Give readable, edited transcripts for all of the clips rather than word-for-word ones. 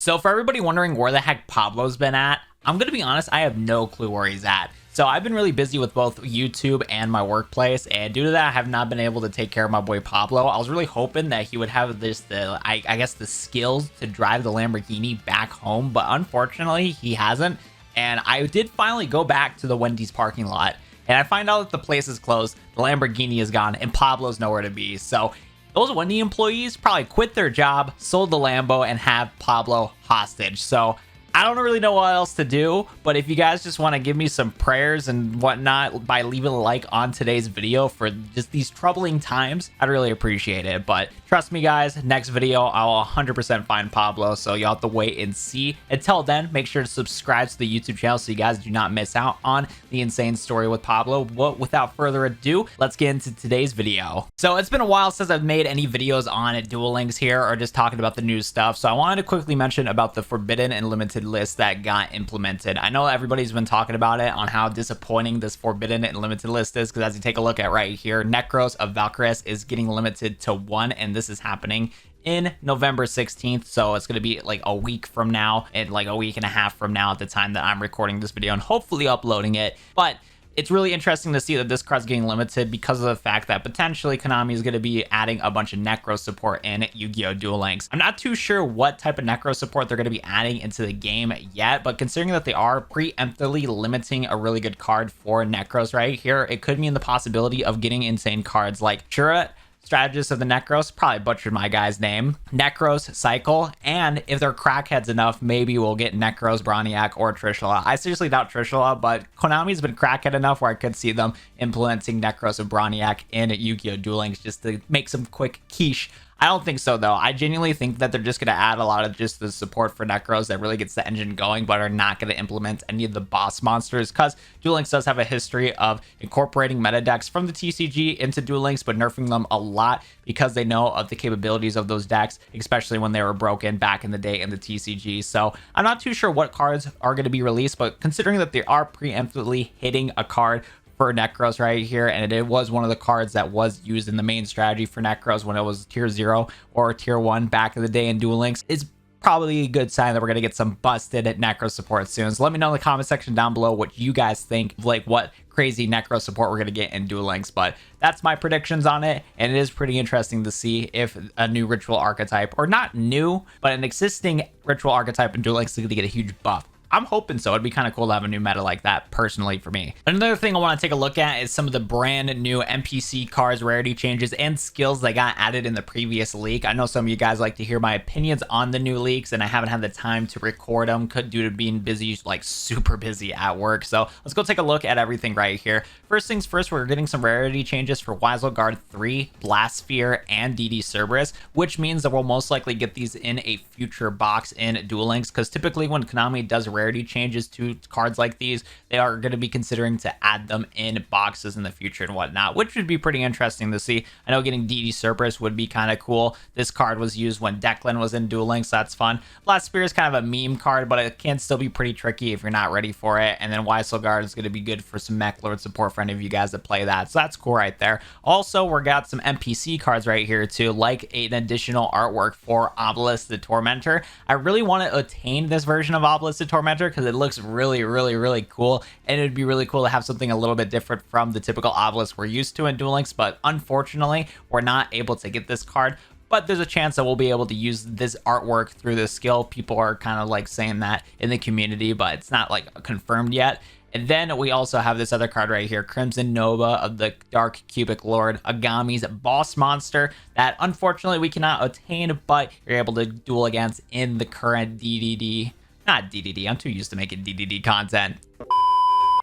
So for everybody wondering where the heck Pablo's been at, I'm going to be honest, I have no clue where he's at. So I've been really busy with both YouTube and my workplace, and due to that, I have not been able to take care of my boy Pablo. I was really hoping that he would have I guess the skills to drive the Lamborghini back home, but unfortunately he hasn't. And I did finally go back to the Wendy's parking lot, and I find out that the place is closed, the Lamborghini is gone, and Pablo's nowhere to be. So those Wendy employees probably quit their job, sold the Lambo, and have Pablo hostage. So I don't really know what else to do, but if you guys just want to give me some prayers and whatnot by leaving a like on today's video for just these troubling times, I'd really appreciate it. But trust me guys, next video I'll 100% find Pablo, so you'll have to wait and see. Until then, make sure to subscribe to the YouTube channel so you guys do not miss out on the insane story with Pablo. But without further ado, let's get into today's video. So it's been a while since I've made any videos on Duel Links here, or just talking about the new stuff, so I wanted to quickly mention about the forbidden and limited list that got implemented. I know everybody's been talking about it on how disappointing this forbidden and limited list is, because as you take a look at right here, Nekroz of Valkyries is getting limited to 1, and this is happening in November 16th, so it's going to be like a week from now, and like a week and a half from now at the time that I'm recording this video and hopefully uploading it. But it's really interesting to see that this card's getting limited because of the fact that potentially Konami is going to be adding a bunch of Nekroz support in Yu-Gi-Oh! Duel Links. I'm not too sure what type of Nekroz support they're going to be adding into the game yet, but considering that they are preemptively limiting a really good card for Nekroz right here, it could mean the possibility of getting insane cards like Shura, Strategist of the Nekroz, probably butchered my guy's name, Nekroz Cycle, and if they're crackheads enough, maybe we'll get Nekroz, Broniak, or Trishula. I seriously doubt Trishula, but Konami's been crackhead enough where I could see them implementing Nekroz and Broniak in Yu-Gi-Oh! Duel Links just to make some quick quiche. I don't think so though. I genuinely think that they're just going to add a lot of just the support for Nekroz that really gets the engine going, but are not going to implement any of the boss monsters, because Duel Links does have a history of incorporating meta decks from the TCG into Duel Links, but nerfing them a lot because they know of the capabilities of those decks, especially when they were broken back in the day in the TCG. So I'm not too sure what cards are going to be released, but considering that they are preemptively hitting a card for Nekroz right here, and it was one of the cards that was used in the main strategy for Nekroz when it was tier 0 or tier 1 back in the day in Duel Links, is probably a good sign that we're going to get some busted Nekroz support soon. So let me know in the comment section down below what you guys think, like what crazy Nekroz support we're going to get in Duel Links. But that's my predictions on it, and it is pretty interesting to see if a new ritual archetype, or not new, but an existing ritual archetype in Duel Links is going to get a huge buff. I'm hoping so. It'd be kind of cool to have a new meta like that personally for me. Another thing I want to take a look at is some of the brand new NPC cards, rarity changes, and skills that got added in the previous leak. I know some of you guys like to hear my opinions on the new leaks, and I haven't had the time to record them due to being busy, like super busy at work. So let's go take a look at everything right here. First things first, we're getting some rarity changes for Guard 3, Blast Sphere, and DD Cerberus, which means that we'll most likely get these in a future box in Duel Links, because typically when Konami does rarity changes to cards like these, they are going to be considering to add them in boxes in the future and whatnot, which would be pretty interesting to see. I know getting DD Cerberus would be kind of cool. This card was used when Declan was in Duel Links, so that's fun. Blast Spear is kind of a meme card, but it can still be pretty tricky if you're not ready for it. And then Guard is going to be good for some Mech Lord support for any of you guys that play that, so that's cool right there. Also, we got some NPC cards right here too, like an additional artwork for Obelisk the Tormentor. I really want to attain this version of Obelisk the Tormentor because it looks really cool, and it'd be really cool to have something a little bit different from the typical Obelisk we're used to in Duel Links. But unfortunately, we're not able to get this card, but there's a chance that we'll be able to use this artwork through this skill. People are kind of like saying that in the community, but it's not like confirmed yet. And then we also have this other card right here, Crimson Nova of the Dark Cubic Lord, Agami's boss monster, that unfortunately we cannot attain, but you're able to duel against in the current DDD. Not DDD, I'm too used to making DDD content.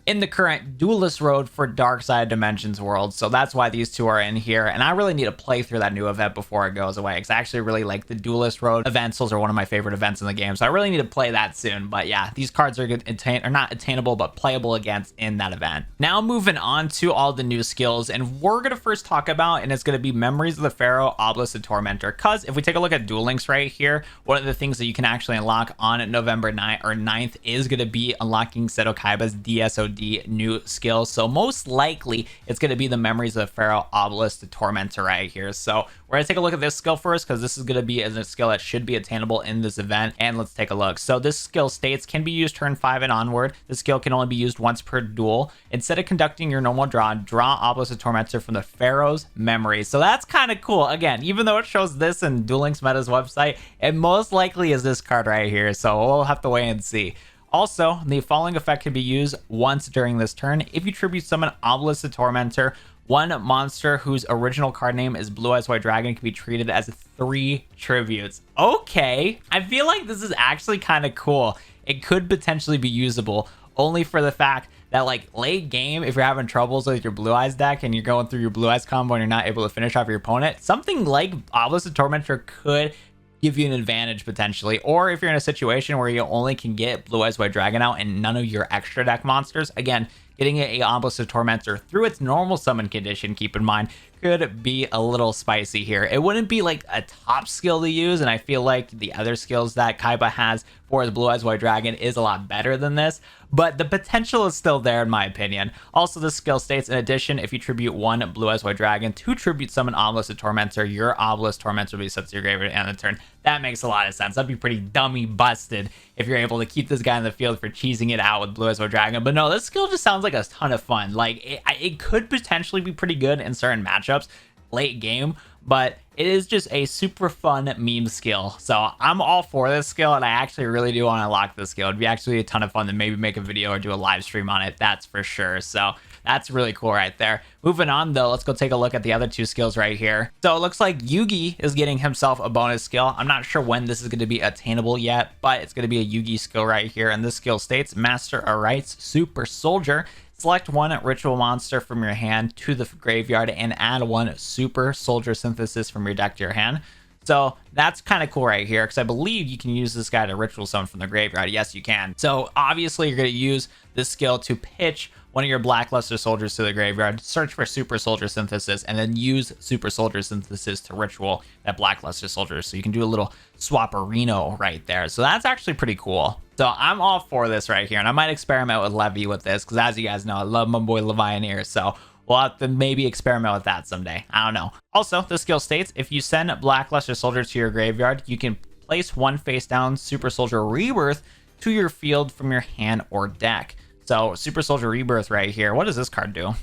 In the current Duelist Road for Dark Side Dimensions world. So that's why these two are in here. And I really need to play through that new event before it goes away, because I actually really like the Duelist Road events. Those are one of my favorite events in the game. So I really need to play that soon. But yeah, these cards are good, are not attainable, but playable against in that event. Now moving on to all the new skills. And we're going to first talk about, and it's going to be Memories of the Pharaoh, Obelisk the Tormentor. Because if we take a look at Duel Links right here, one of the things that you can actually unlock on November 9th is going to be unlocking Seto Kaiba's DSOD DSOD new skill. So most likely it's going to be the Memories of the Pharaoh Obelisk Tormentor right here. So we're going to take a look at this skill first, because this is going to be a skill that should be attainable in this event. And let's take a look. So this skill states can be used turn 5 and onward. This skill can only be used once per duel. Instead of conducting your normal draw Obelisk Tormentor from the Pharaoh's memory. So that's kind of cool. Again, even though it shows this in Duel Links Meta's website, it most likely is this card right here. So we'll have to wait and see. Also, the following effect can be used once during this turn. If you tribute summon Obelisk the Tormentor, one monster whose original card name is Blue Eyes White Dragon can be treated as 3 tributes. Okay, I feel like this is actually kind of cool. It could potentially be usable, only for the fact that like late game, if you're having troubles with your Blue Eyes deck and you're going through your Blue Eyes combo and you're not able to finish off your opponent, something like Obelisk the Tormentor could give you an advantage potentially. Or if you're in a situation where you only can get Blue Eyes White Dragon out and none of your extra deck monsters, again, getting a Obelisk the Tormentor through its normal summon condition, keep in mind, could be a little spicy here. It wouldn't be like a top skill to use, and I feel like the other skills that Kaiba has for his Blue Eyes White Dragon is a lot better than this, but the potential is still there in my opinion. Also, this skill states, in addition, if you tribute one Blue Eyes White Dragon to tribute summon Obelisk the Tormentor, your Obelisk Tormentor will be set to your graveyard at the end of the turn. That makes a lot of sense. That'd be pretty dummy busted if you're able to keep this guy in the field for cheesing it out with Blue Eyes White Dragon. But no, this skill just sounds like a ton of fun. Like it could potentially be pretty good in certain matchups late game, but it is just a super fun meme skill. So I'm all for this skill, and I actually really do want to unlock this skill. It'd be actually a ton of fun to maybe make a video or do a live stream on it, that's for sure. So that's really cool right there. Moving on though, let's go take a look at the other 2 skills right here. So it looks like Yugi is getting himself a bonus skill. I'm not sure when this is going to be attainable yet, but it's going to be a Yugi skill right here. And this skill states, Master a Rites Super Soldier. Select one ritual monster from your hand to the graveyard and add one Super Soldier Synthesis from your deck to your hand. So that's kind of cool right here, because I believe you can use this guy to ritual summon from the graveyard. Yes, you can. So obviously you're going to use this skill to pitch one of your Blackluster Soldiers to the graveyard, search for Super Soldier Synthesis, and then use Super Soldier Synthesis to ritual that Blackluster Soldier. So you can do a little swap-a-reno right there. So that's actually pretty cool. So I'm all for this right here, and I might experiment with Levy with this, because as you guys know, I love my boy Levianeer. So we'll have to maybe experiment with that someday. I don't know. Also, the skill states, if you send Blackluster Soldier to your graveyard, you can place one face down Super Soldier Rebirth to your field from your hand or deck. So Super Soldier Rebirth right here. What does this card do?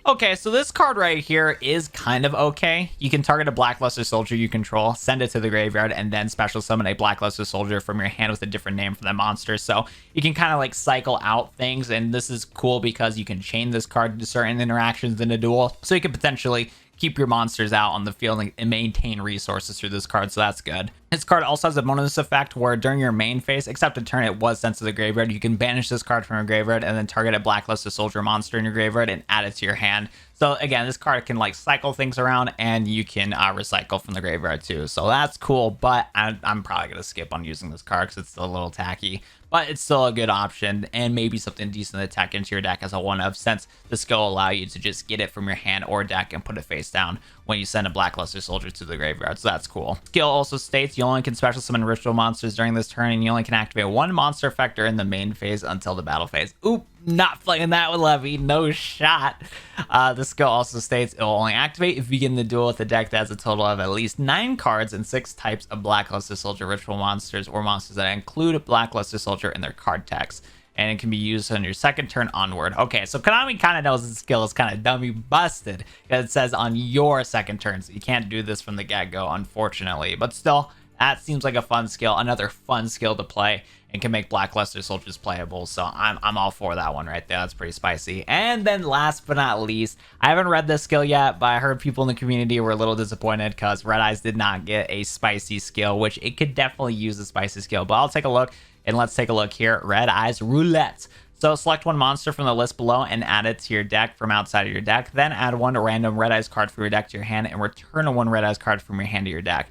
Okay, so this card right here is kind of okay. You can target a Blackluster Soldier you control, send it to the graveyard, and then special summon a Blackluster Soldier from your hand with a different name for that monster. So you can kind of like cycle out things, and this is cool because you can chain this card to certain interactions in a duel. So you can potentially keep your monsters out on the field and maintain resources through this card, so that's good. This card also has a bonus effect where during your main phase, except a turn it was sent to the graveyard, you can banish this card from your graveyard and then target a Blackluster Soldier monster in your graveyard and add it to your hand. So again, this card can like cycle things around, and you can recycle from the graveyard too. So that's cool, but I'm probably going to skip on using this card because it's still a little tacky. But it's still a good option, and maybe something decent to tech into your deck as a one-of, since the skill will allow you to just get it from your hand or deck and put it face down when you send a Blackluster Soldier to the graveyard. So that's cool. Skill also states you only can special summon ritual monsters during this turn, and you only can activate one monster effect during the main phase until the battle phase. Oop, not playing that with Levy, no shot. The skill also states it will only activate if you begin the duel with a deck that has a total of at least 9 cards and 6 types of Blackluster Soldier ritual monsters or monsters that include Blackluster Soldier in their card text. And it can be used on your second turn onward. Okay, so Konami kind of knows this skill is kind of dummy busted, because it says on your second turn, so you can't do this from the get-go, unfortunately. But still, that seems like a fun skill, another fun skill to play, and can make Blackluster Soldiers playable. So I'm all for that one right there. That's pretty spicy. And then last but not least, I haven't read this skill yet, but I heard people in the community were a little disappointed because Red Eyes did not get a spicy skill, which it could definitely use a spicy skill. But I'll take a look. And let's take a look here. Red Eyes Roulette. So select one monster from the list below and add it to your deck from outside of your deck. Then add one random Red Eyes card from your deck to your hand and return one Red Eyes card from your hand to your deck.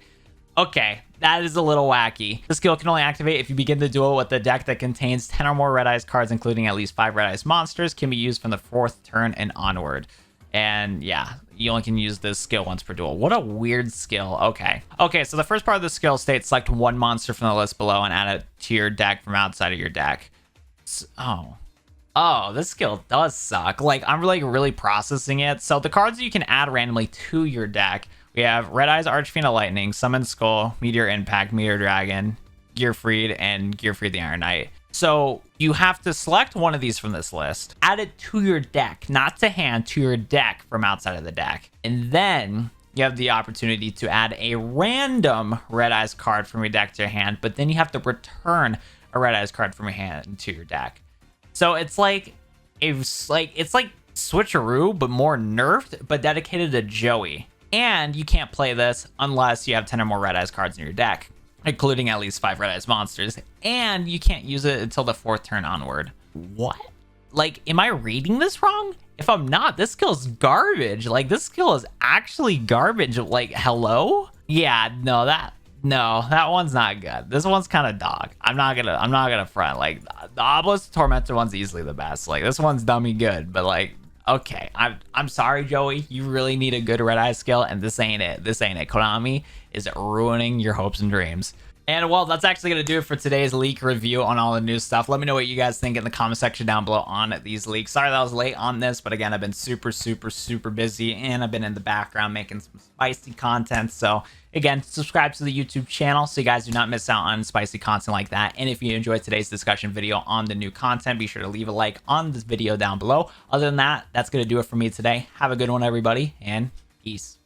Okay, that is a little wacky. The skill can only activate if you begin the duel with a deck that contains 10 or more Red Eyes cards, including at least 5 Red Eyes monsters. Can be used from the 4th turn and onward. And yeah, you only can use this skill once per duel. What a weird skill. Okay, so the first part of the skill states select one monster from the list below and add it to your deck from outside of your deck. Oh, Oh, this skill does suck. Like, I'm like really processing it. So the cards you can add randomly to your deck, we have Red Eyes Archfiend of Lightning, Summon Skull, Meteor Impact, Meteor Dragon, Gearfried, and Gearfried the Iron Knight. So you have to select one of these from this list, add it to your deck, not to hand, to your deck from outside of the deck. And then you have the opportunity to add a random Red Eyes card from your deck to your hand, but then you have to return a Red Eyes card from your hand to your deck. So it's like it's like Switcheroo, but more nerfed, but dedicated to Joey. And you can't play this unless you have 10 or more Red Eyes cards in your deck, including at least 5 Red Eyes monsters. And you can't use it until the 4th turn onward. What? Like, am I reading this wrong? If I'm not, this skill's garbage. Like, this skill is actually garbage. Like, hello? Yeah, no, that one's not good. This one's kind of dog. I'm not gonna front. Like, the Obelisk Tormentor one's easily the best. Like, this one's dummy good, but like, okay, I'm sorry, Joey. You really need a good Red Eye skill, and this ain't it. This ain't it. Konami is ruining your hopes and dreams. And well, that's actually going to do it for today's leak review on all the new stuff. Let me know what you guys think in the comment section down below on these leaks. Sorry that I was late on this, but again, I've been super busy, and I've been in the background making some spicy content. So again, subscribe to the YouTube channel so you guys do not miss out on spicy content like that. And if you enjoyed today's discussion video on the new content, be sure to leave a like on this video down below. Other than that, that's going to do it for me today. Have a good one, everybody, and peace.